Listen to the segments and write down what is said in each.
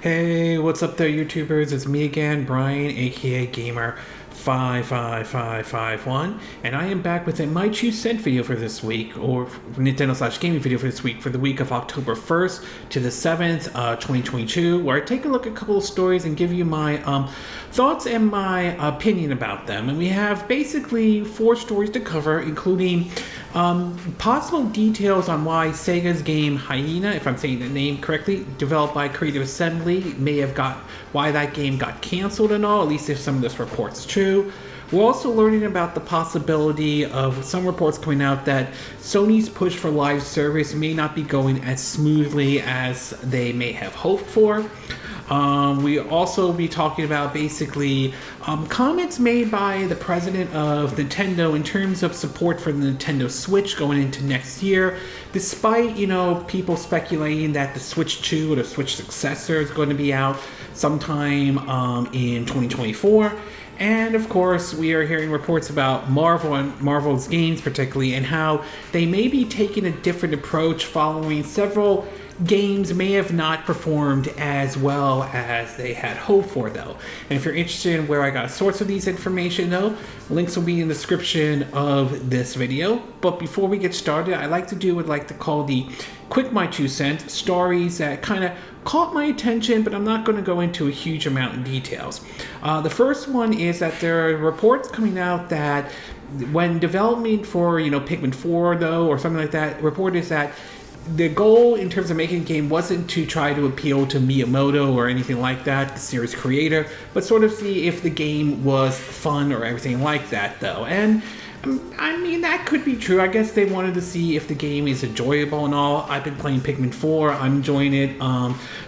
Hey, what's up there, YouTubers? It's me again, Brian, aka Gamer55551, and I am back with a My 2 Cent video for this week, or Nintendo/gaming video for this week, for the week of October 1st to the 7th, 2022, where I take a look at a couple of stories and give you my thoughts and my opinion about them. And we have basically 4 stories to cover, including possible details on why Sega's game Hyenas, if I'm saying the name correctly, developed by Creative Assembly, why that game got canceled and all, at least if some of this report's true. We're also learning about the possibility of some reports coming out that Sony's push for live service may not be going as smoothly as they may have hoped for. We also be talking about basically comments made by the president of Nintendo in terms of support for the Nintendo Switch going into next year, despite, people speculating that the Switch 2 or the Switch successor is going to be out sometime in 2024. And of course, we are hearing reports about Marvel and Marvel's games particularly, and how they may be taking a different approach following several games may have not performed as well as they had hoped for, though. And if you're interested in where I got a source of these information, though, links will be in the description of this video. But before we get started, I like to do what I like to call the quick My 2 Cent stories that kind of caught my attention, but I'm not going to go into a huge amount of details. The first one is that there are reports coming out that when development for, Pikmin 4, though, or something like that, report is that the goal in terms of making a game wasn't to try to appeal to Miyamoto or anything like that, the series creator, but sort of see if the game was fun or everything like that, though. And I mean, that could be true. I guess they wanted to see if the game is enjoyable and all. I've been playing Pikmin 4. I'm enjoying it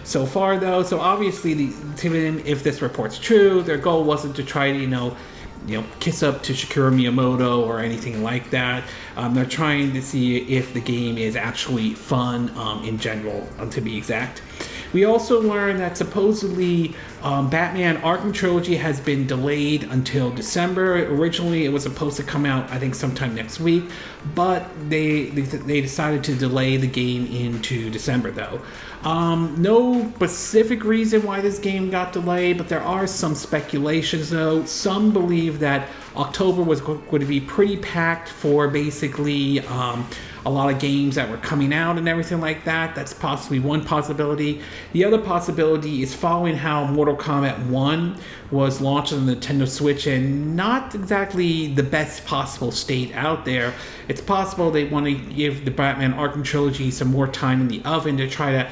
so far, though. So obviously, if this report's true, their goal wasn't to try to, kiss up to Shigeru Miyamoto or anything like that. They're trying to see if the game is actually fun in general, to be exact. We also learned that supposedly Batman Arkham Trilogy has been delayed until December. Originally, it was supposed to come out, I think, sometime next week, but they decided to delay the game into December, though. No specific reason why this game got delayed, but there are some speculations, though. Some believe that October was going to be pretty packed for basically a lot of games that were coming out and everything like that. That's possibly one possibility. The other possibility is following how Mortal Kombat 1 was launched on the Nintendo Switch and not exactly the best possible state out there. It's possible they want to give the Batman Arkham Trilogy some more time in the oven to try to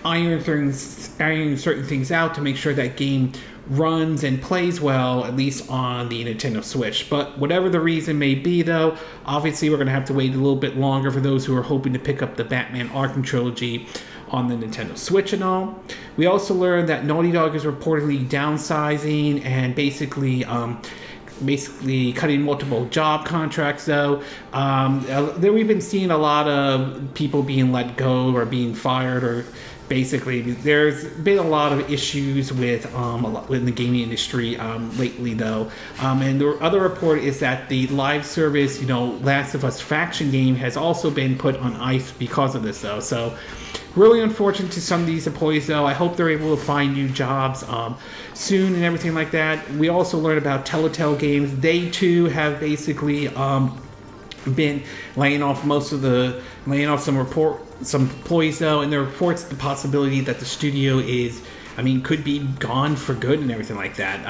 iron certain things out to make sure that game runs and plays well, at least on the Nintendo Switch. But whatever the reason may be, though, obviously we're going to have to wait a little bit longer for those who are hoping to pick up the Batman Arkham Trilogy on the Nintendo Switch and all. We also learned that Naughty Dog is reportedly downsizing and basically cutting multiple job contracts, though. We've been seeing a lot of people being let go or being fired, or basically there's been a lot of issues with in the gaming industry lately, though. And the other report is that the live service, Last of Us faction game has also been put on ice because of this, though. So really unfortunate to some of these employees, though. I hope they're able to find new jobs soon and everything like that. We also learned about Telltale Games. They too have basically been laying off some employees, though, and there reports the possibility that the studio could be gone for good and everything like that.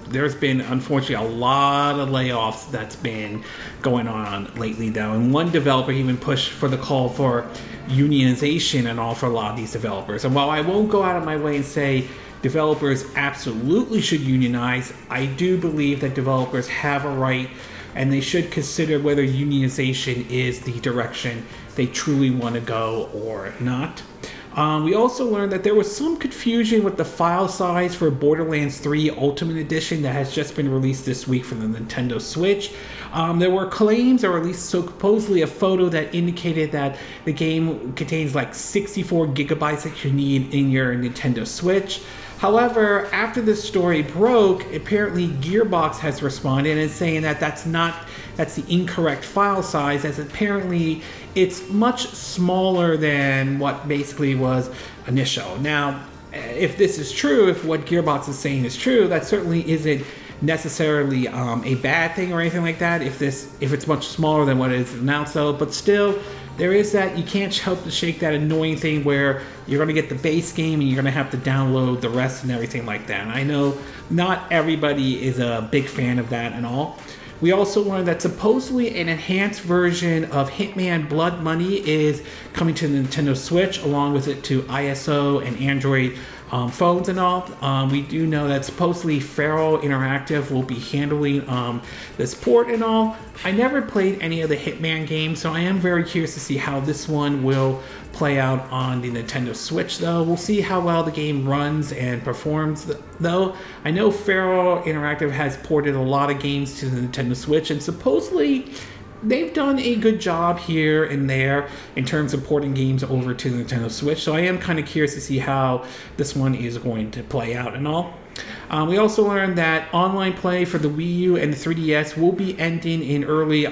There's been, unfortunately, a lot of layoffs that's been going on lately, though, and one developer even pushed for the call for unionization and all for a lot of these developers. And while I won't go out of my way and say developers absolutely should unionize, I do believe that developers have a right and they should consider whether unionization is the direction they truly want to go or not. We also learned that there was some confusion with the file size for Borderlands 3 Ultimate Edition that has just been released this week for the Nintendo Switch. There were claims, or at least supposedly a photo, that indicated that the game contains like 64 gigabytes that you need in your Nintendo Switch. However, after this story broke, apparently Gearbox has responded and saying that that's the incorrect file size, as apparently it's much smaller than what basically was initial. Now, if this is true, if what Gearbox is saying is true, that certainly isn't necessarily a bad thing or anything like that. If it's much smaller than what is announced, though, but still, there is that you can't help to shake that annoying thing where you're going to get the base game and you're going to have to download the rest and everything like that. And I know not everybody is a big fan of that and all. We also learned that supposedly an enhanced version of Hitman Blood Money is coming to the Nintendo Switch, along with it to ISO and Android phones and all. We do know that supposedly Feral Interactive will be handling this port and all. I never played any of the Hitman games, so I am very curious to see how this one will play out on the Nintendo Switch, though. We'll see how well the game runs and performs, though. I know Feral Interactive has ported a lot of games to the Nintendo Switch, and supposedly they've done a good job here and there in terms of porting games over to the Nintendo Switch, so I am kind of curious to see how this one is going to play out and all. We also learned that online play for the Wii U and the 3DS will be ending in early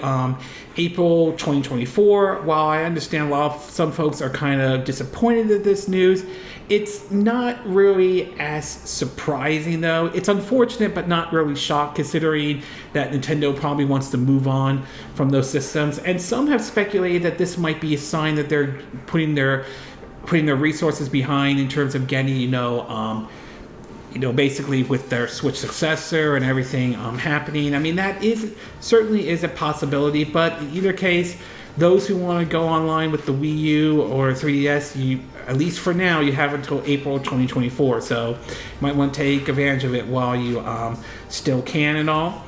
April 2024. While I understand some folks are kind of disappointed at this news, it's not really as surprising, though. It's unfortunate, but not really shocked, considering that Nintendo probably wants to move on from those systems. And some have speculated that this might be a sign that they're putting their resources behind in terms of getting, basically with their Switch successor and everything happening. I mean, that certainly is a possibility, but in either case, those who want to go online with the Wii U or 3DS, at least for now, you have until April 2024, so you might want to take advantage of it while you still can and all.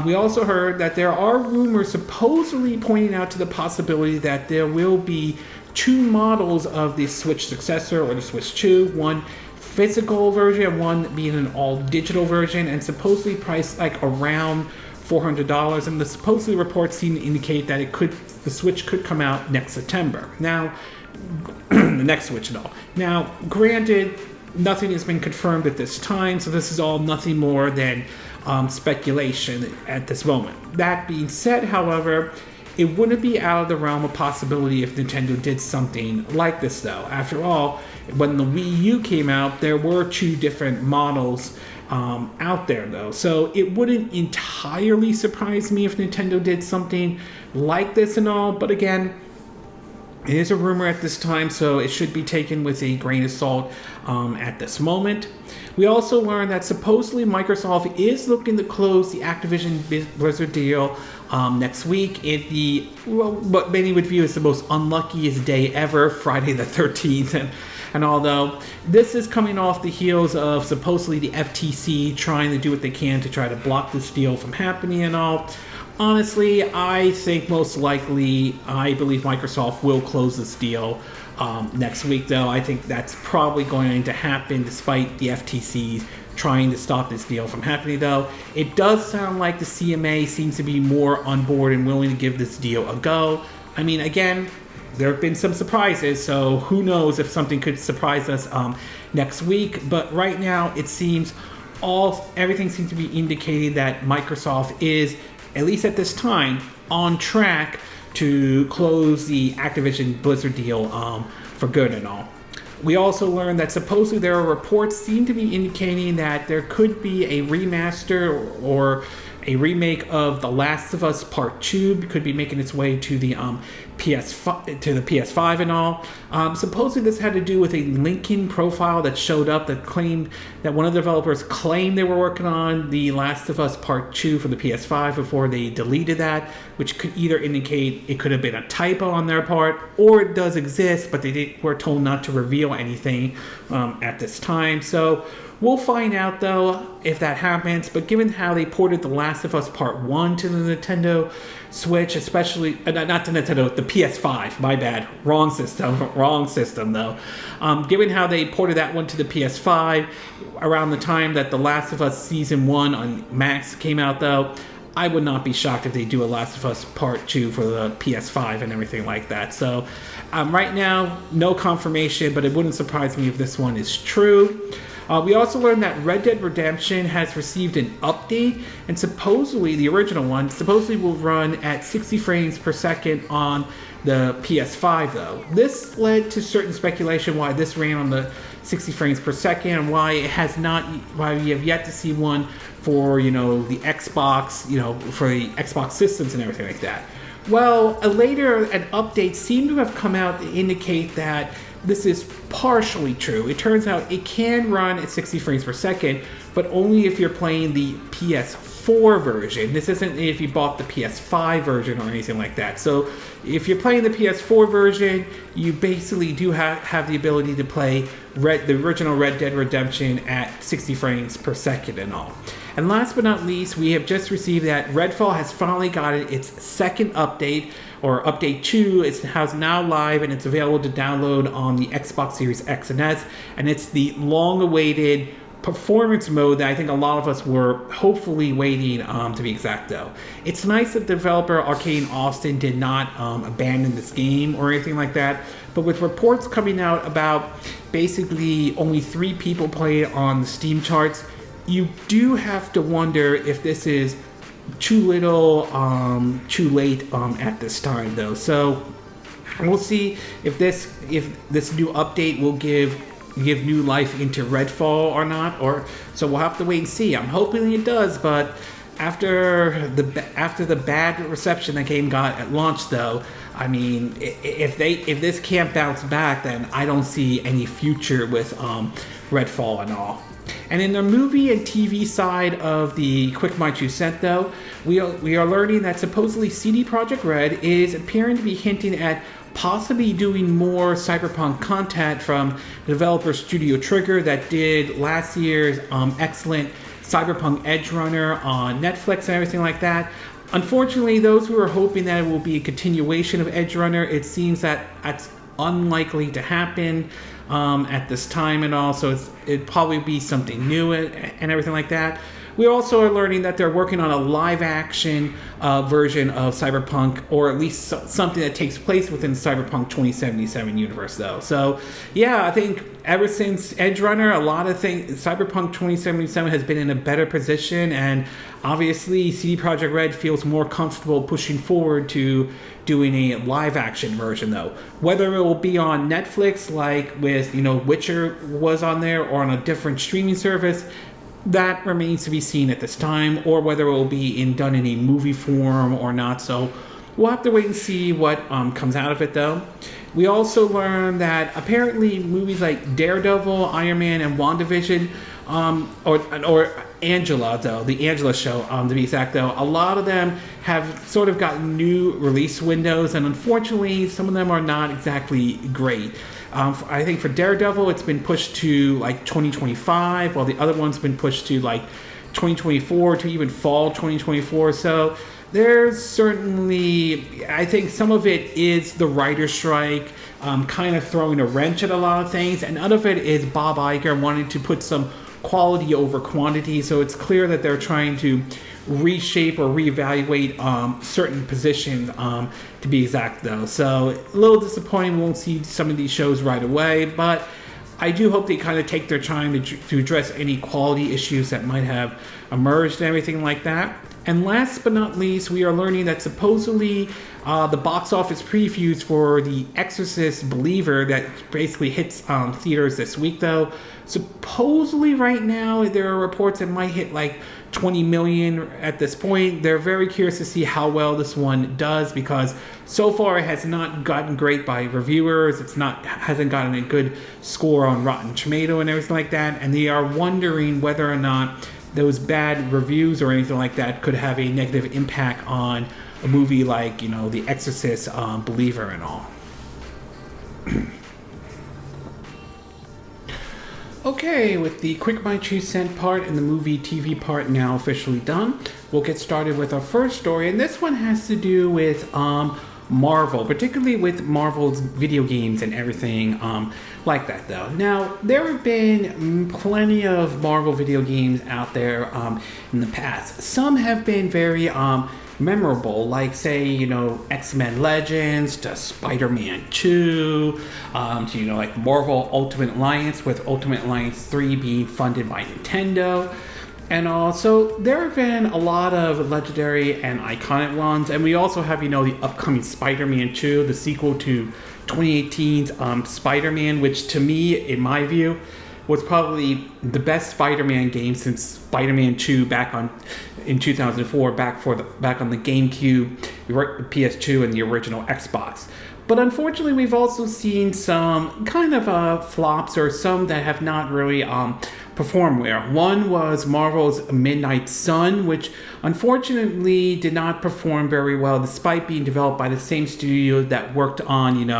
We also heard that there are rumors supposedly pointing out to the possibility that there will be two models of the Switch successor or the Switch 2, one physical version and one being an all-digital version, and supposedly priced like around $400, and the supposedly reports seem to indicate that the Switch could come out next September. Now, the next Switch and all. Now, granted, nothing has been confirmed at this time, so this is all nothing more than speculation at this moment. That being said, however, it wouldn't be out of the realm of possibility if Nintendo did something like this, though. After all, when the Wii U came out, there were two different models out there, though. So it wouldn't entirely surprise me if Nintendo did something like this and all. But again, it is a rumor at this time, so it should be taken with a grain of salt at this moment. We also learned that supposedly Microsoft is looking to close the Activision Blizzard deal next week in what many would view as the most unluckiest day ever, Friday the 13th. And although this is coming off the heels of supposedly the FTC trying to do what they can to try to block this deal from happening and all, honestly, I think most likely, I believe Microsoft will close this deal next week, though. I think that's probably going to happen despite the FTC trying to stop this deal from happening, though. It does sound like the CMA seems to be more on board and willing to give this deal a go. I mean, again, there have been some surprises, so who knows if something could surprise us next week. But right now, it seems everything seems to be indicating that Microsoft is, at least at this time, on track to close the Activision Blizzard deal for good and all. We also learned that supposedly there are reports seem to be indicating that there could be a remaster or a remake of The Last of Us Part 2 could be making its way to the PS5 and all. Supposedly this had to do with a LinkedIn profile that showed up that claimed that one of the developers claimed they were working on The Last of Us Part 2 for the PS5 before they deleted that, which could either indicate it could have been a typo on their part, or it does exist, but they were told not to reveal anything at this time. So we'll find out, though, if that happens. But given how they ported The Last of Us Part 1 to the Nintendo Switch, especially, not to Nintendo, the PS5, my bad. Wrong system, though. Given how they ported that one to the PS5 around the time that The Last of Us Season 1 on Max came out, though, I would not be shocked if they do a Last of Us Part 2 for the PS5 and everything like that. So right now, no confirmation, but it wouldn't surprise me if this one is true. We also learned that Red Dead Redemption has received an update, and supposedly, the original one, supposedly will run at 60 frames per second on the PS5 though. This led to certain speculation why this ran on the 60 frames per second and why we have yet to see one for, the Xbox, for the Xbox systems and everything like that. Well, an update seemed to have come out to indicate that this is partially true. It turns out it can run at 60 frames per second, but only if you're playing the PS4 version. This isn't if you bought the PS5 version or anything like that. So if you're playing the PS4 version, you basically do have the ability to play the original Red Dead Redemption at 60 frames per second and all. And last but not least, we have just received that Redfall has finally gotten its second update, or update 2. It's now live and it's available to download on the Xbox Series X and S. And it's the long-awaited performance mode that I think a lot of us were hopefully waiting, to be exact though. It's nice that developer Arcane Austin did not abandon this game or anything like that, but with reports coming out about basically only 3 people play it on the Steam charts, you do have to wonder if this is too little, too late at this time though. So we'll see if this new update will give new life into Redfall or not, so we'll have to wait and see. I'm hoping it does, but after the bad reception the game got at launch though, I mean, if this can't bounce back, then I don't see any future with Redfall and all. And in the movie and TV side of the Quick My 2 Cent though, we are learning that supposedly CD Projekt Red is appearing to be hinting at possibly doing more Cyberpunk content from the developer Studio Trigger that did last year's excellent Cyberpunk Edge Runner on Netflix and everything like that. Unfortunately, those who are hoping that it will be a continuation of Edge Runner, it seems that that's unlikely to happen at this time and all, so it'd probably be something new and everything like that. We also are learning that they're working on a live-action version of Cyberpunk, or at least something that takes place within Cyberpunk 2077 universe, though. So, yeah, I think ever since Edge Runner, a lot of things, Cyberpunk 2077 has been in a better position, and obviously CD Projekt Red feels more comfortable pushing forward to doing a live-action version, though. Whether it will be on Netflix, like with, Witcher was on there, or on a different streaming service, that remains to be seen at this time, or whether it will be done in a movie form or not. So we'll have to wait and see what comes out of it, though. We also learned that apparently movies like Daredevil, Iron Man, and WandaVision, or Angela, though, the Angela show, to be exact, though, a lot of them have sort of gotten new release windows, and unfortunately, some of them are not exactly great. I think for Daredevil, it's been pushed to like 2025, while the other one's been pushed to like 2024 to even fall 2024. So there's certainly, I think some of it is the writer's strike, kind of throwing a wrench at a lot of things, and none of it is Bob Iger wanting to put some quality over quantity. So it's clear that they're trying to reshape or reevaluate certain positions, to be exact though. So a little disappointing we won't see some of these shows right away, but I do hope they kind of take their time to address any quality issues that might have emerged and everything like that. And last but not least, we are learning that supposedly the box office previews for The Exorcist Believer that basically hits theaters this week though, supposedly right now there are reports it might hit like 20 million at this point. They're very curious to see how well this one does, because so far it has not gotten great by reviewers. Hasn't gotten a good score on Rotten Tomato and everything like that, and they are wondering whether or not those bad reviews or anything like that could have a negative impact on a movie like, The Exorcist Believer and all. Okay, with the Quick My 2 Cent part and the movie TV part now officially done, we'll get started with our first story, and this one has to do with Marvel, particularly with Marvel's video games and everything like that though. Now, there have been plenty of Marvel video games out there in the past. Some have been very memorable, like say, X-Men Legends to Spider-Man 2, to, like Marvel Ultimate Alliance, with Ultimate Alliance 3 being funded by Nintendo. And also, there have been a lot of legendary and iconic ones, and we also have, the upcoming Spider-Man 2, the sequel to 2018's Spider-Man, which to me, in my view, was probably the best Spider-Man game since Spider-Man 2 in 2004, back on the GameCube, the PS2, and the original Xbox. But unfortunately, we've also seen some kind of flops, or some that have not really performed well. One was Marvel's Midnight Sun, which unfortunately did not perform very well, despite being developed by the same studio that worked on,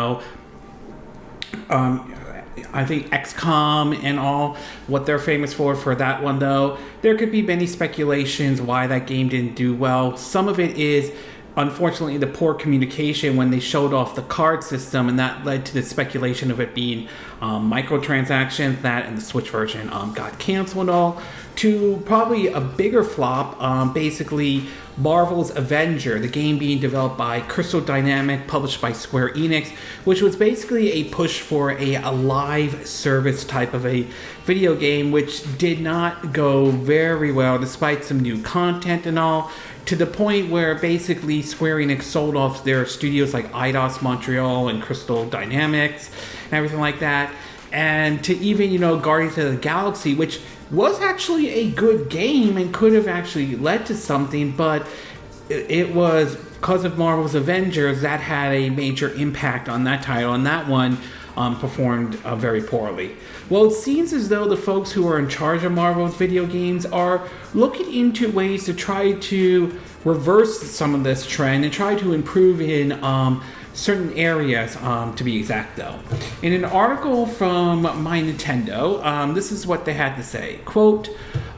I think XCOM and all, what they're famous for that one though. There could be many speculations why that game didn't do well. Some of it is, unfortunately, the poor communication when they showed off the card system, and that led to the speculation of it being microtransactions. That and the Switch version got canceled and all. To probably a bigger flop, basically Marvel's Avenger, the game being developed by Crystal Dynamics, published by Square Enix, which was basically a push for a live service type of a video game, which did not go very well despite some new content and all, to the point where basically Square Enix sold off their studios like Eidos Montreal and Crystal Dynamics and everything like that, and to even, Guardians of the Galaxy, which was actually a good game and could have actually led to something, but it was because of Marvel's Avengers that had a major impact on that title, and that one performed very poorly. Well, it seems as though the folks who are in charge of Marvel's video games are looking into ways to try to reverse some of this trend and try to improve in certain areas, to be exact though. In an article from My Nintendo, this is what they had to say. Quote,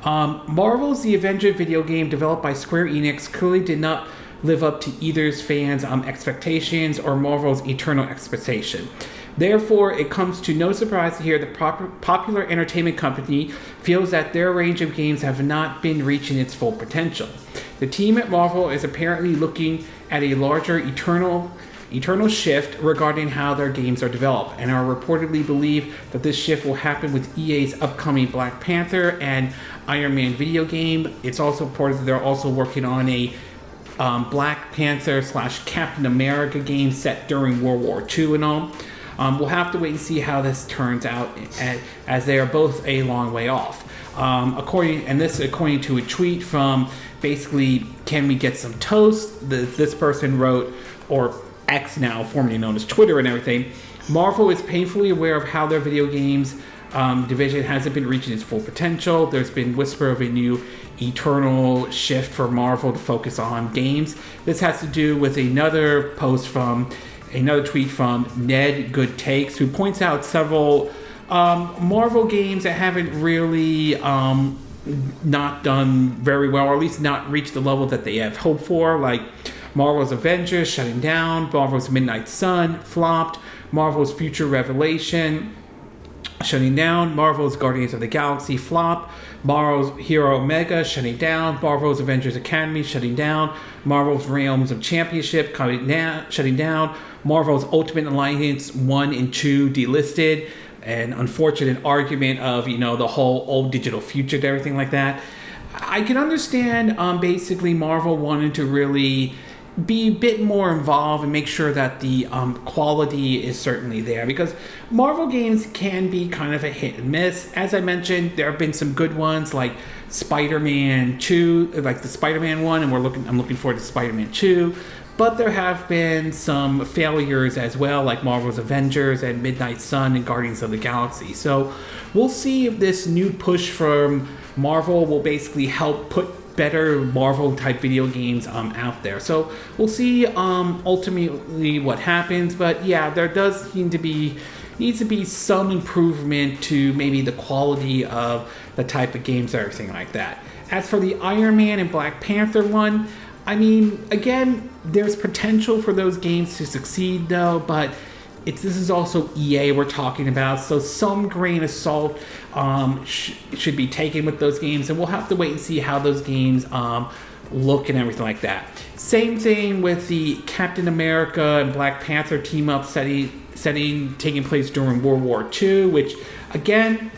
Marvel's The Avenger video game developed by Square Enix clearly did not live up to either's fans' expectations or Marvel's eternal expectation. Therefore, it comes to no surprise to hear the popular entertainment company feels that their range of games have not been reaching its full potential. The team at Marvel is apparently looking at a larger eternal shift regarding how their games are developed, and are reportedly believe that this shift will happen with EA's upcoming Black Panther and Iron Man video game. It's also reported that they're also working on a Black Panther / Captain America game set during World War II and all. We'll have to wait and see how this turns out, as they are both a long way off. According to a tweet from basically Can We Get Some Toast? This person wrote, or X now, formerly known as Twitter and everything, Marvel is painfully aware of how their video games division hasn't been reaching its full potential. There's been whisper of a new eternal shift for Marvel to focus on games. This has to do with another tweet from Ned Good Takes, who points out several Marvel games that haven't really not done very well, or at least not reached the level that they have hoped for, like Marvel's Avengers shutting down, Marvel's Midnight Sun flopped, Marvel's Future Revelation shutting down, Marvel's Guardians of the Galaxy flop, Marvel's Hero Omega shutting down, Marvel's Avengers Academy shutting down, Marvel's Realms of Championship shutting down, Marvel's Ultimate Alliance 1 and 2 delisted, an unfortunate argument of, the whole old digital future and everything like that. I can understand basically Marvel wanted to really be a bit more involved and make sure that the quality is certainly there, because Marvel games can be kind of a hit and miss. As I mentioned, there have been some good ones like Spider-Man 2, like the Spider-Man one, and I'm looking forward to Spider-Man 2. But there have been some failures as well, like Marvel's Avengers and Midnight Sun and Guardians of the Galaxy. So we'll see if this new push from Marvel will basically help put better Marvel type video games out there. So we'll see ultimately what happens. But yeah, there does needs to be some improvement to maybe the quality of the type of games and everything like that. As for the Iron Man and Black Panther one, I mean, again, there's potential for those games to succeed though, but this is also EA we're talking about, so some grain of salt should be taken with those games, and we'll have to wait and see how those games look and everything like that. Same thing with the Captain America and Black Panther team up setting taking place during World War II, which again,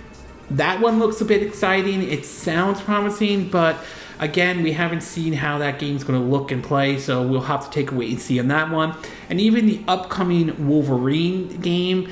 that one looks a bit exciting. It sounds promising, but again, we haven't seen how that game's going to look and play, so we'll have to take a wait and see on that one. And even the upcoming Wolverine game,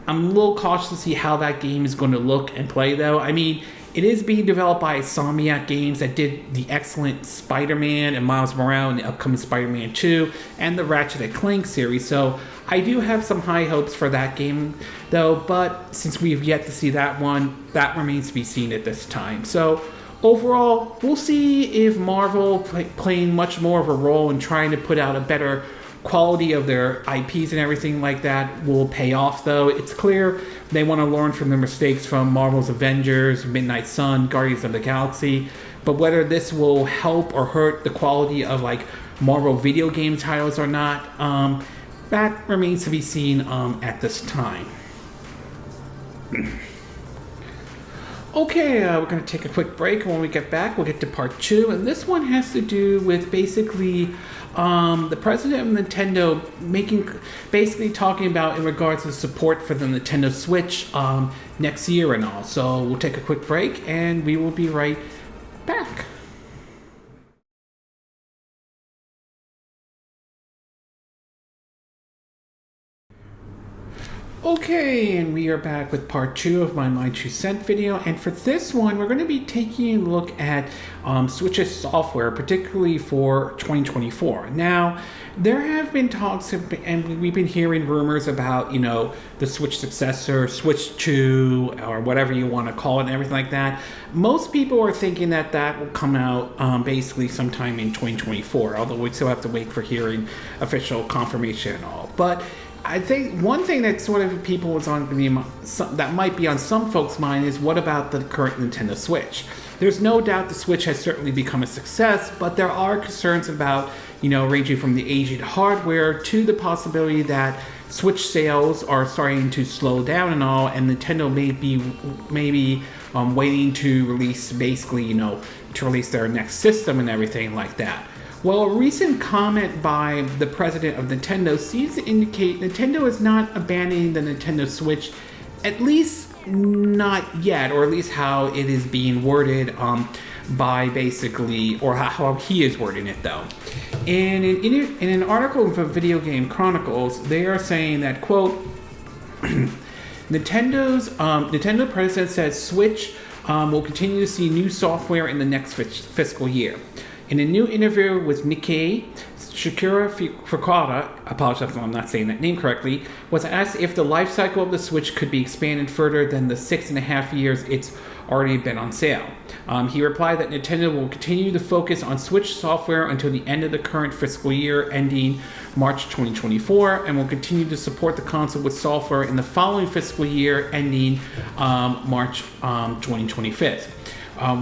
I'm a little cautious to see how that game is going to look and play, though. I mean, it is being developed by Insomniac Games that did the excellent Spider-Man and Miles Morales and the upcoming Spider-Man 2 and the Ratchet & Clank series. So I do have some high hopes for that game, though, but since we've yet to see that one, that remains to be seen at this time. So overall, we'll see if Marvel playing much more of a role in trying to put out a better quality of their IPs and everything like that will pay off, though. It's clear they want to learn from their mistakes from Marvel's Avengers, Midnight Sun, Guardians of the Galaxy, but whether this will help or hurt the quality of like Marvel video game titles or not, that remains to be seen at this time. Okay, we're going to take a quick break, and when we get back, we'll get to part 2, and this one has to do with basically the president of Nintendo basically talking about in regards to support for the Nintendo Switch next year and all. So we'll take a quick break, and we will be right back. Okay, and we are back with part 2 of my 2 cent video, and for this one we're going to be taking a look at Switch's software, particularly for 2024. Now, there have been talks and we've been hearing rumors about, the Switch successor, Switch 2, or whatever you want to call it and everything like that. Most people are thinking that will come out basically sometime in 2024, although we still have to wait for hearing official confirmation and all. But I think one thing that sort of people was on that might be on some folks' mind is, what about the current Nintendo Switch? There's no doubt the Switch has certainly become a success, but there are concerns about, ranging from the aging hardware to the possibility that Switch sales are starting to slow down and all, and Nintendo may be waiting to release to release their next system and everything like that. Well, a recent comment by the president of Nintendo seems to indicate Nintendo is not abandoning the Nintendo Switch, at least not yet, or at least how it is being worded by basically, or how he is wording it though. And in an article from Video Game Chronicles, they are saying that, quote, Nintendo president says Switch will continue to see new software in the next fiscal year. In a new interview with Nikkei, Shakira Fukuda, apologize if I'm not saying that name correctly, was asked if the life cycle of the Switch could be expanded further than the 6.5 years it's already been on sale. He replied that Nintendo will continue to focus on Switch software until the end of the current fiscal year ending March 2024, and will continue to support the console with software in the following fiscal year ending March 2025.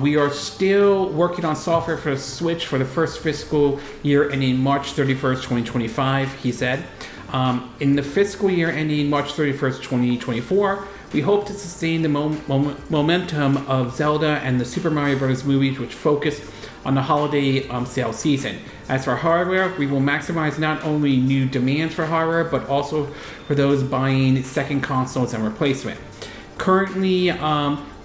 We are still working on software for the Switch for the first fiscal year ending March 31st, 2025, he said. In the fiscal year ending March 31st, 2024, we hope to sustain the momentum of Zelda and the Super Mario Bros. Movies, which focus on the holiday sale season. As for hardware, we will maximize not only new demands for hardware, but also for those buying second consoles and replacement. Currently,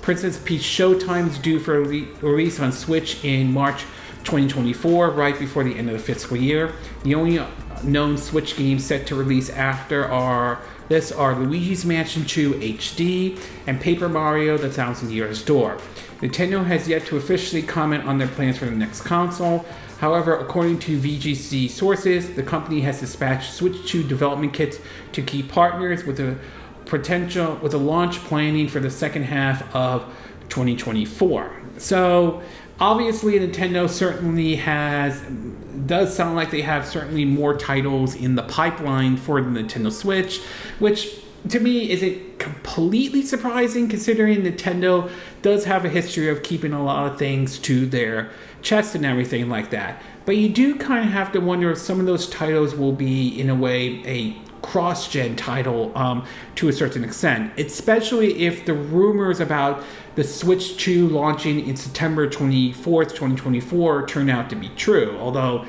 Princess Peach Showtime is due for release on Switch in March 2024, right before the end of the fiscal year. The only known Switch games set to release after are Luigi's Mansion 2 HD and Paper Mario: The Thousand Years Door. Nintendo has yet to officially comment on their plans for the next console. However, according to VGC sources, the company has dispatched Switch 2 development kits to key partners with a launch planning for the second half of 2024. So obviously Nintendo certainly does sound like they have certainly more titles in the pipeline for the Nintendo Switch, which to me isn't completely surprising, considering Nintendo does have a history of keeping a lot of things to their chest and everything like that. But you do kind of have to wonder if some of those titles will be, in a way, a cross-gen title to a certain extent, especially if the rumors about the Switch 2 launching in September 24th, 2024 turn out to be true. Although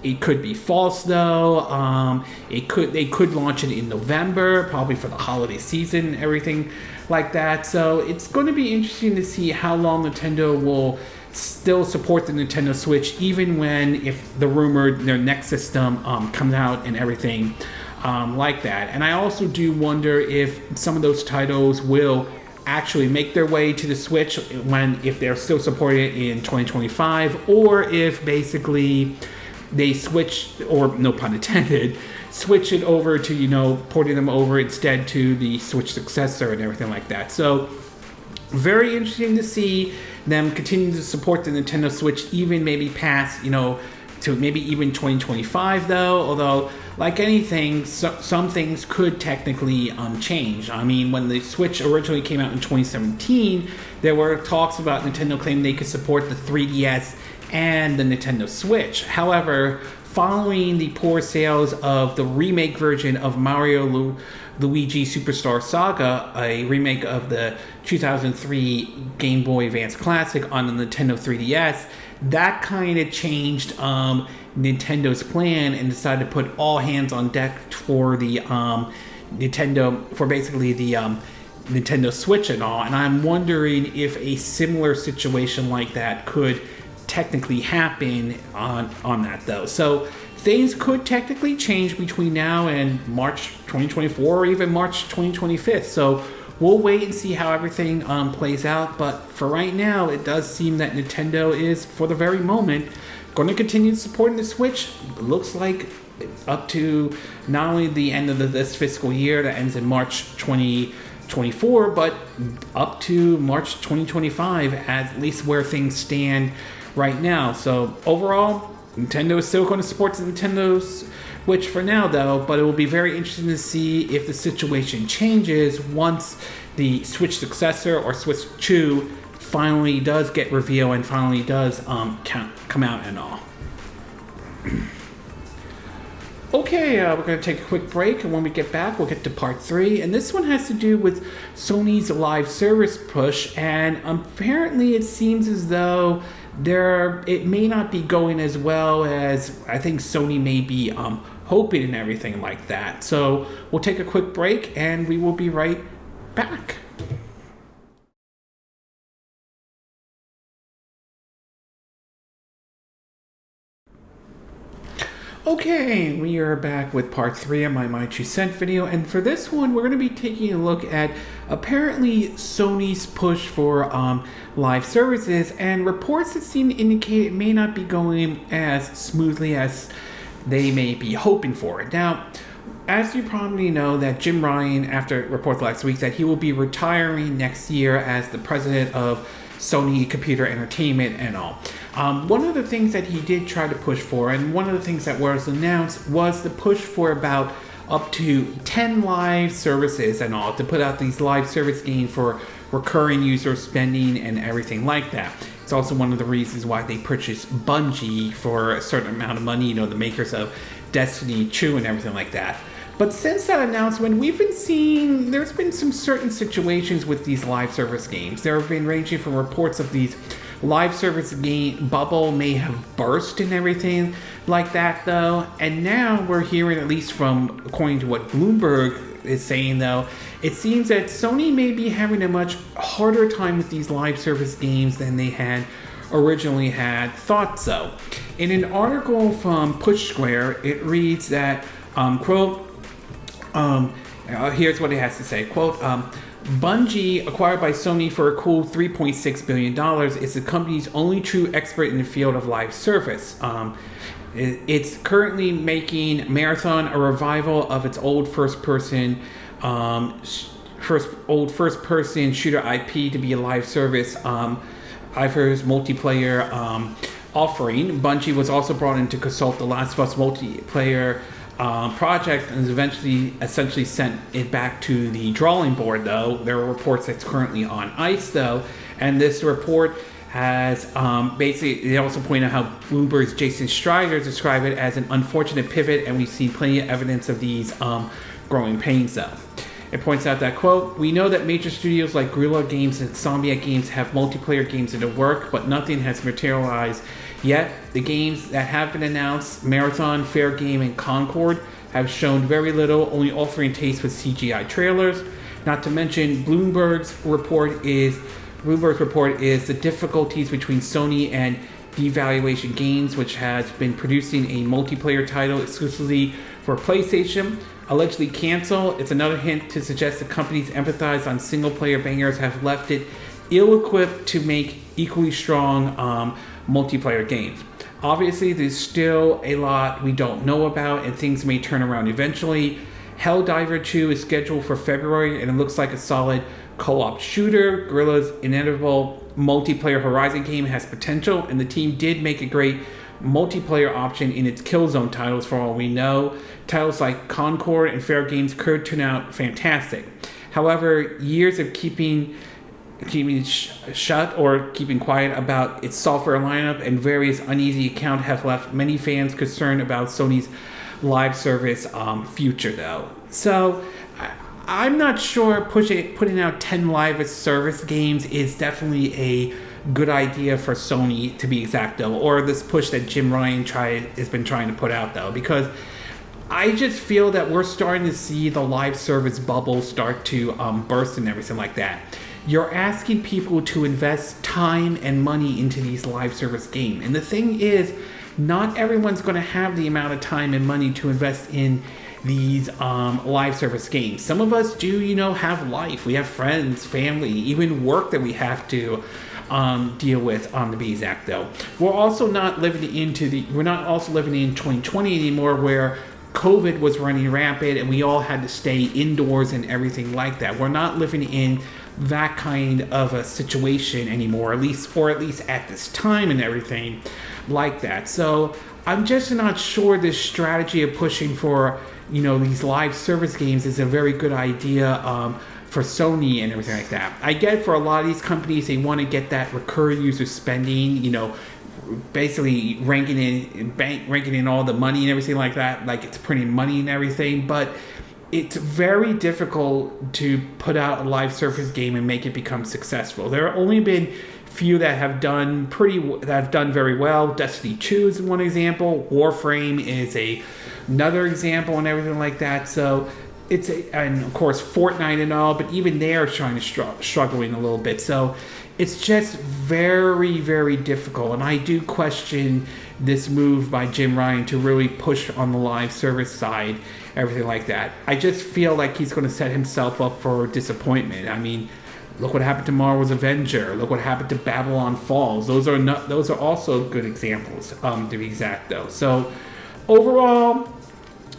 it could be false though. They could launch it in November, probably for the holiday season and everything like that. So it's going to be interesting to see how long Nintendo will still support the Nintendo Switch, even when if the rumored their next system comes out and everything like that. And I also do wonder if some of those titles will actually make their way to the Switch if they're still supporting it in 2025, or if basically they switch, or no pun intended, switch it over to, porting them over instead to the Switch successor and everything like that. So very interesting to see them continue to support the Nintendo Switch, even maybe past, to maybe even 2025 though. Although, like anything, some things could technically change. I mean, when the Switch originally came out in 2017, there were talks about Nintendo claiming they could support the 3DS and the Nintendo Switch. However, following the poor sales of the remake version of Mario Luigi Superstar Saga, a remake of the 2003 Game Boy Advance Classic on the Nintendo 3DS, that kind of changed Nintendo's plan and decided to put all hands on deck for the Nintendo Switch and all. And I'm wondering if a similar situation like that could technically happen on that though. So things could technically change between now and March 2024 or even March 2025. So we'll wait and see how everything plays out. But for right now, it does seem that Nintendo is, for the very moment, going to continue supporting the Switch. It looks like up to not only the end of this fiscal year that ends in March 2024, but up to March 2025, at least where things stand right now. So overall, Nintendo is still going to support the Nintendo Switch for now though, but it will be very interesting to see if the situation changes once the Switch successor or Switch 2 finally does get revealed and finally does come out and all. Okay, we're going to take a quick break, and when we get back, we'll get to part 3. And this one has to do with Sony's live service push, and apparently it seems as though it may not be going as well as I think Sony may be hoping and everything like that. So we'll take a quick break, and we will be right back. Okay, we are back with part 3 of my 2 cent video, and for this one we're going to be taking a look at apparently Sony's push for live services, and reports that seem to indicate it may not be going as smoothly as they may be hoping for it. Now, as you probably know, that Jim Ryan, after reports last week that he will be retiring next year as the president of Sony Computer Entertainment and all. One of the things that he did try to push for, and one of the things that was announced, was the push for about up to 10 live services and all, to put out these live service games for recurring user spending and everything like that. It's also one of the reasons why they purchased Bungie for a certain amount of money, the makers of Destiny 2 and everything like that. But since that announcement, we've been seeing there's been some certain situations with these live service games. There have been ranging from reports of these live service game bubble may have burst and everything like that though. And now we're hearing, at least from according to what Bloomberg is saying though, it seems that Sony may be having a much harder time with these live service games than they had originally had thought so. In an article from Push Square, it reads that, quote, here's what it has to say, quote, Bungie, acquired by Sony for a cool $3.6 billion, is the company's only true expert in the field of live service. It's currently making Marathon a revival of its old first-person shooter IP to be a live service. IFR's multiplayer offering. Bungie was also brought in to consult the Last of Us multiplayer project, and is essentially sent it back to the drawing board though. There are reports that's currently on ice though, and this report has basically, they also point out how Bloomberg's Jason Schreier described it as an unfortunate pivot, and we've seen plenty of evidence of these growing pains though. It points out that, quote, "We know that major studios like Guerrilla Games and Insomniac Games have multiplayer games in the work, but nothing has materialized yet. The games that have been announced, Marathon, Fair Game, and Concord, have shown very little, only offering taste with CGI trailers. Not to mention, Bloomberg's report is the difficulties between Sony and Reevaluating Games, which has been producing a multiplayer title exclusively for PlayStation, allegedly canceled. It's another hint to suggest the company's emphasis on single-player bangers have left it ill-equipped to make equally strong multiplayer games. Obviously, there's still a lot we don't know about, and things may turn around eventually. Helldiver 2 is scheduled for February, and it looks like a solid co-op shooter. Guerrilla's inevitable multiplayer Horizon game has potential, and the team did make a great multiplayer option in its Killzone titles for all we know. Titles like Concord and Fair Games could turn out fantastic. However, years of keeping shut or keeping quiet about its software lineup and various uneasy accounts have left many fans concerned about Sony's live service future though. So I'm not sure putting out 10 live service games is definitely a good idea for Sony, to be exact though, or this push that Jim Ryan has been trying to put out though, because I just feel that we're starting to see the live service bubble start to burst and everything like that. You're asking people to invest time and money into these live service games, and the thing is, not everyone's going to have the amount of time and money to invest in these live service games. Some of us do, have life. We have friends, family, even work that we have to deal with on the BZAC though. We're also not living in 2020 anymore, where COVID was running rampant and we all had to stay indoors and everything like that. We're not living in that kind of a situation anymore, at least at this time and everything like that. So I'm just not sure this strategy of pushing for, these live service games is a very good idea for Sony and everything like that. I get for a lot of these companies, they want to get that recurring user spending, basically ranking in all the money and everything like that, like it's printing money and everything, but it's very difficult to put out a live service game and make it become successful. There have only been few that have done very well. Destiny 2 is one example. Warframe is another example and everything like that. So and of course Fortnite and all, but even they're struggling a little bit. So it's just very, very difficult, and I do question this move by Jim Ryan to really push on the live service side, everything like that. I just feel like he's going to set himself up for disappointment. I mean, look what happened to Marvel's Avenger. Look what happened to Babylon Falls. Those are also good examples, to be exact though. So overall,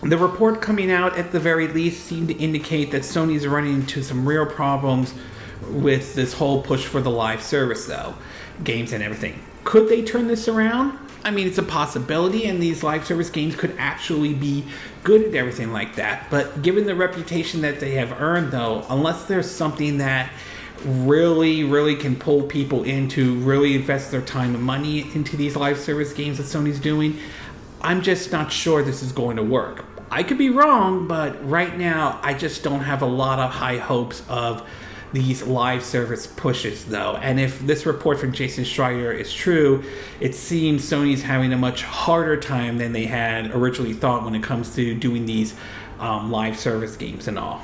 the report coming out at the very least seemed to indicate that Sony's running into some real problems with this whole push for the live service though, games and everything. Could they turn this around? I mean, it's a possibility, and these live service games could actually be good and everything like that. But given the reputation that they have earned though, unless there's something that really, really can pull people in to really invest their time and money into these live service games that Sony's doing, I'm just not sure this is going to work. I could be wrong, but right now I just don't have a lot of high hopes of these live service pushes though. And if this report from Jason Schreier is true, it seems Sony's having a much harder time than they had originally thought when it comes to doing these live service games and all.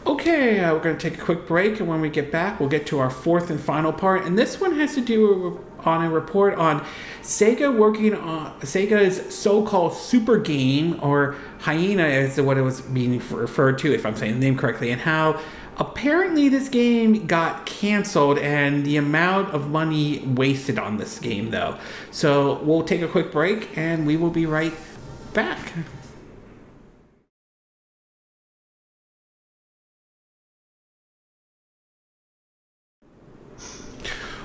Okay, we're going to take a quick break, and when we get back, we'll get to our fourth and final part. And this one has to do on a report on Sega working on Sega's so-called super game, or Hyenas is what it was being referred to, if I'm saying the name correctly, and how apparently this game got canceled and the amount of money wasted on this game, though. So we'll take a quick break, and we will be right back.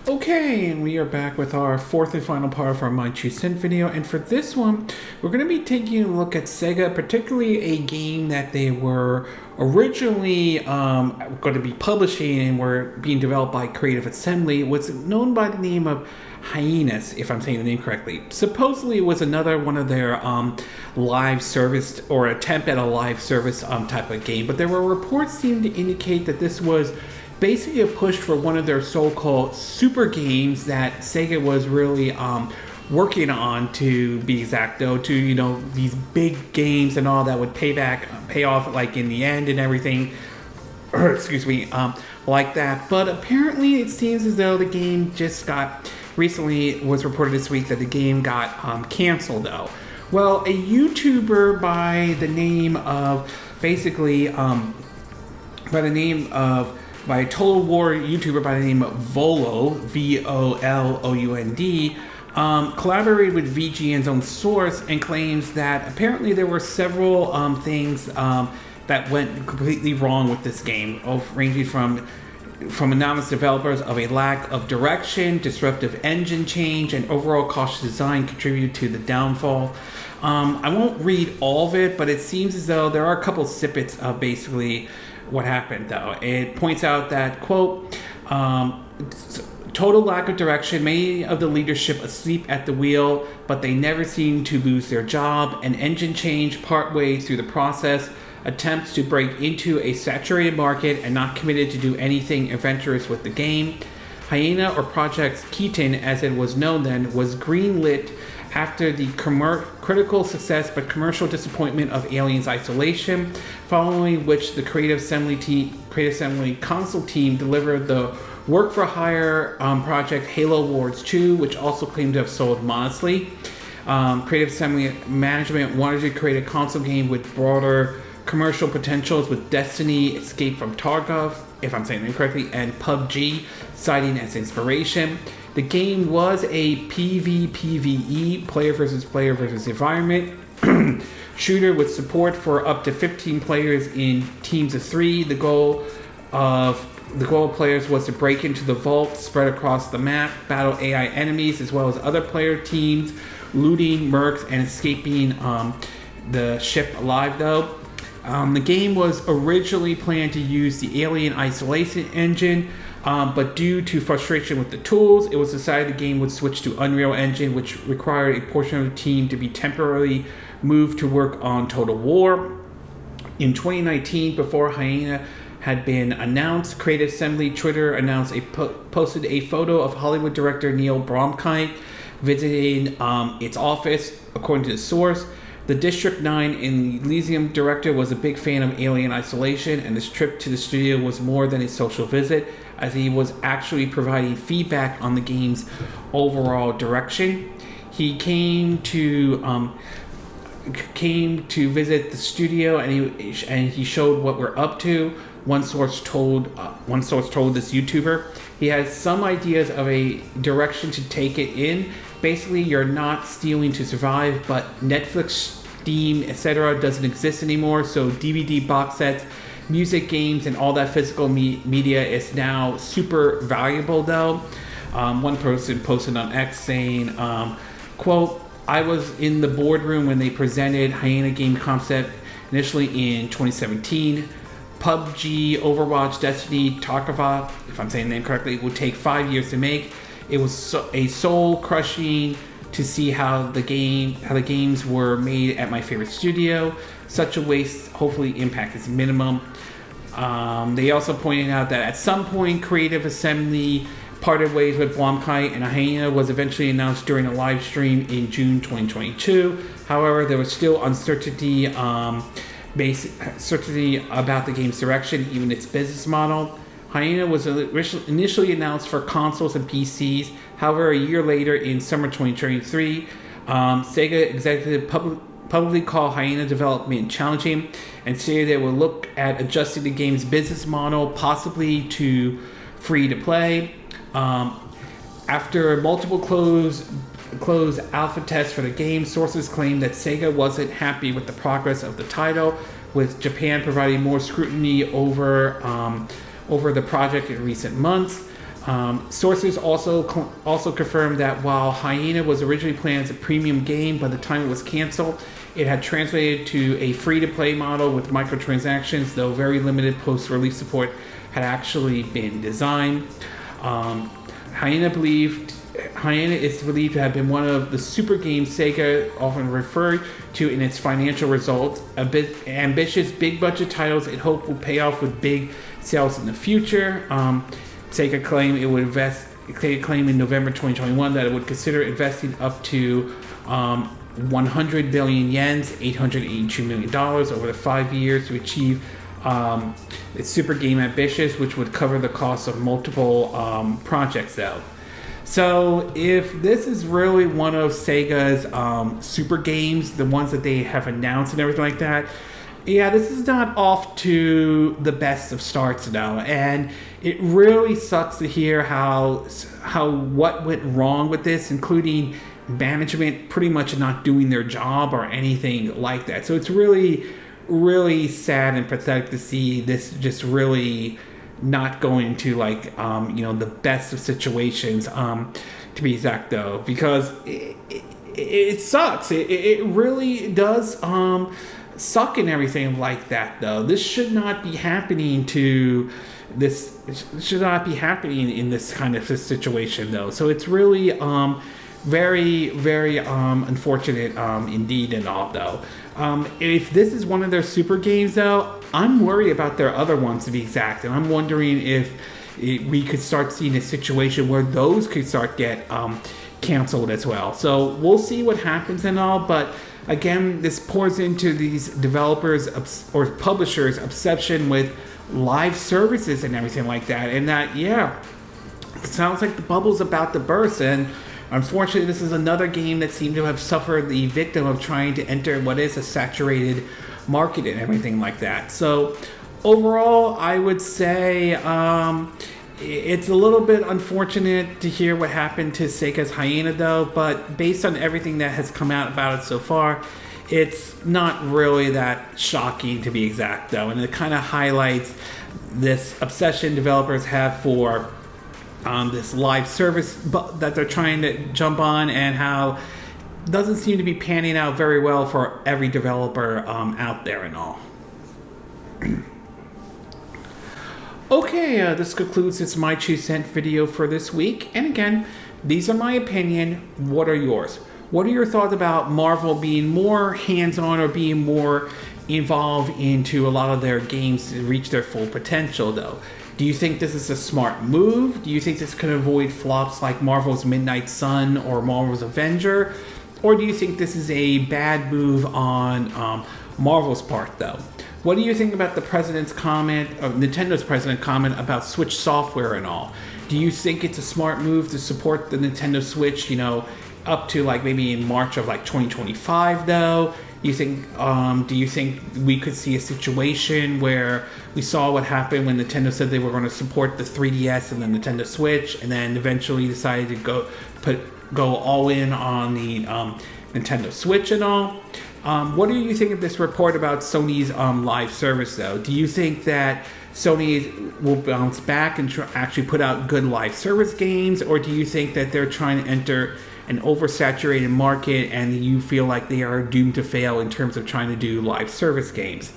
Okay, and we are back with our fourth and final part of our My Choose Scent video. And for this one, we're going to be taking a look at Sega, particularly a game that they were originally going to be publishing and were being developed by Creative Assembly. It was known by the name of Hyenas, if I'm saying the name correctly. Supposedly, it was another one of their live service or attempt at a live service type of game. But there were reports seeming to indicate that this was basically a push for one of their so-called super games that Sega was really working on, to be exact, though, to these big games and all that would pay off like in the end and everything. Excuse me, like that. But apparently, it seems as though the game just got recently was reported this week that the game got canceled. Though, well, a YouTuber by the name of by a Total War YouTuber by the name of Volound, Volound, collaborated with VGN's own source and claims that apparently there were several things that went completely wrong with this game, ranging from anonymous developers of a lack of direction, disruptive engine change, and overall cautious design contributed to the downfall. I won't read all of it, but it seems as though there are a couple snippets of basically what happened, though. It points out that, quote, total lack of direction, many of the leadership asleep at the wheel, but they never seem to lose their job. An engine change partway through the process, attempts to break into a saturated market and not committed to do anything adventurous with the game. Hyena, or Project Keaton as it was known then, was greenlit after the critical success but commercial disappointment of Aliens Isolation, following which the Creative Assembly console team delivered the work-for-hire project Halo Wars 2, which also claimed to have sold modestly. Creative Assembly management wanted to create a console game with broader commercial potentials, with Destiny, Escape from Tarkov, if I'm saying it incorrectly, and PUBG citing as inspiration. The game was a PvPvE, player versus environment, shooter with support for up to 15 players in teams of 3. The goal of players was to break into the vault spread across the map, battle AI enemies as well as other player teams, looting mercs, and escaping the ship alive, though. The game was originally planned to use the Alien Isolation engine, but due to frustration with the tools, it was decided the game would switch to Unreal Engine, which required a portion of the team to be temporarily moved to work on Total War. In 2019, before Hyena had been announced, Creative Assembly Twitter posted a photo of Hollywood director Neil Blomkamp visiting its office. According to the source, the District 9 and Elysium director was a big fan of Alien Isolation, and this trip to the studio was more than a social visit, as he was actually providing feedback on the game's overall direction. He came to visit the studio, and he showed what we're up to. One source told this YouTuber he has some ideas of a direction to take it in. Basically, you're not stealing to survive, but Netflix, Steam, etc. doesn't exist anymore, so DVD box sets, music, games, and all that physical media is now super valuable, though. One person posted on X saying, quote, I was in the boardroom when they presented Hyena game concept initially in 2017. PUBG, Overwatch, Destiny, Tarkov, if I'm saying the name correctly, would take 5 years to make. It was a soul-crushing to see how the games were made at my favorite studio. Such a waste. Hopefully, impact is minimum. They also pointed out that at some point, Creative Assembly parted ways with Blomkamp, and Hyena was eventually announced during a live stream in June 2022. However, there was still uncertainty about the game's direction, even its business model. Hyena was initially announced for consoles and PCs. However, a year later, in summer 2023, Sega executive publicly called Hyena development challenging and stated they would look at adjusting the game's business model, possibly to free-to-play. After multiple closed alpha tests for the game, sources claim that Sega wasn't happy with the progress of the title, with Japan providing more scrutiny over the project in recent months. Sources also confirmed that while Hyena was originally planned as a premium game, by the time it was canceled, it had translated to a free-to-play model with microtransactions, though very limited post-release support had actually been designed. Hyena is believed to have been one of the super games Sega often referred to in its financial results. Ambitious, big-budget titles it hoped will pay off with big sales in the future. Sega claimed in November 2021 that it would consider investing up to 100 billion yen, $882 million over the 5 years to achieve its super game Ambitious, which would cover the cost of multiple projects though. So if this is really one of Sega's super games, the ones that they have announced and everything like that, yeah, this is not off to the best of starts now, and it really sucks to hear how what went wrong with this, including management pretty much not doing their job or anything like that. So it's really, really sad and pathetic to see this just really not going to the best of situations, to be exact though, because it sucks. It really does suck and everything like that though. This should not be happening in this kind of situation though. So it's really very, very unfortunate indeed and all though. If this is one of their super games though, I'm worried about their other ones to be exact, and I'm wondering if we could start seeing a situation where those could start get canceled as well. So we'll see what happens and all, but again, this pours into these developers or publishers' obsession with live services and everything like that, and that, yeah, it sounds like the bubble's about to burst. And unfortunately, this is another game that seemed to have suffered the victim of trying to enter what is a saturated market and everything like that. So overall, I would say it's a little bit unfortunate to hear what happened to Sega's Hyena though, but based on everything that has come out about it so far, it's not really that shocking to be exact though, and it kind of highlights this obsession developers have for this live service that they're trying to jump on, and how it doesn't seem to be panning out very well for every developer out there and all. Okay, this concludes this My 2 Cent video for this week. And again, these are my opinion. What are yours? What are your thoughts about Marvel being more hands-on or being more involved into a lot of their games to reach their full potential though? Do you think this is a smart move? Do you think this could avoid flops like Marvel's Midnight Sun or Marvel's Avenger? Or do you think this is a bad move on Marvel's part though? What do you think about the president's comment, or Nintendo's president comment about Switch software and all? Do you think it's a smart move to support the Nintendo Switch, up to maybe in March of 2025 though? Do you think we could see a situation where we saw what happened when Nintendo said they were going to support the 3DS and the Nintendo Switch, and then eventually decided to go all in on the Nintendo Switch and all? What do you think of this report about Sony's live service though? Do you think that Sony will bounce back and actually put out good live service games, or do you think that they're trying to enter an oversaturated market and you feel like they are doomed to fail in terms of trying to do live service games?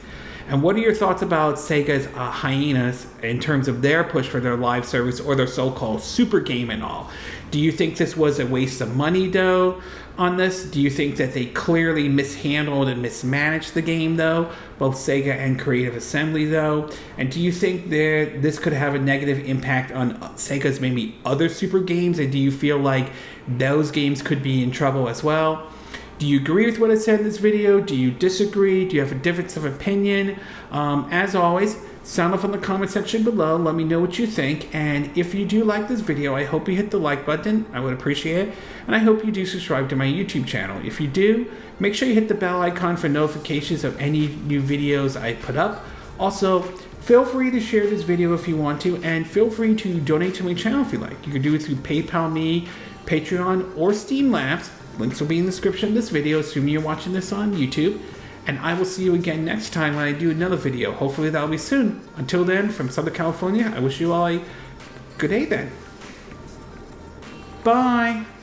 And what are your thoughts about Sega's Hyenas in terms of their push for their live service or their so-called super game and all? Do you think this was a waste of money though on this? Do you think that they clearly mishandled and mismanaged the game though, both Sega and Creative Assembly though? And do you think that this could have a negative impact on Sega's maybe other super games, and do you feel like those games could be in trouble as well? Do you agree with what I said in this video? Do you disagree? Do you have a difference of opinion? As always, sound off in the comment section below. Let me know what you think. And if you do like this video, I hope you hit the like button. I would appreciate it. And I hope you do subscribe to my YouTube channel. If you do, make sure you hit the bell icon for notifications of any new videos I put up. Also, feel free to share this video if you want to, and feel free to donate to my channel if you like. You can do it through PayPal Me, Patreon, or Steam Labs. Links will be in the description of this video, assuming you're watching this on YouTube. And I will see you again next time when I do another video. Hopefully that'll be soon. Until then, from Southern California, I wish you all a good day then. Bye!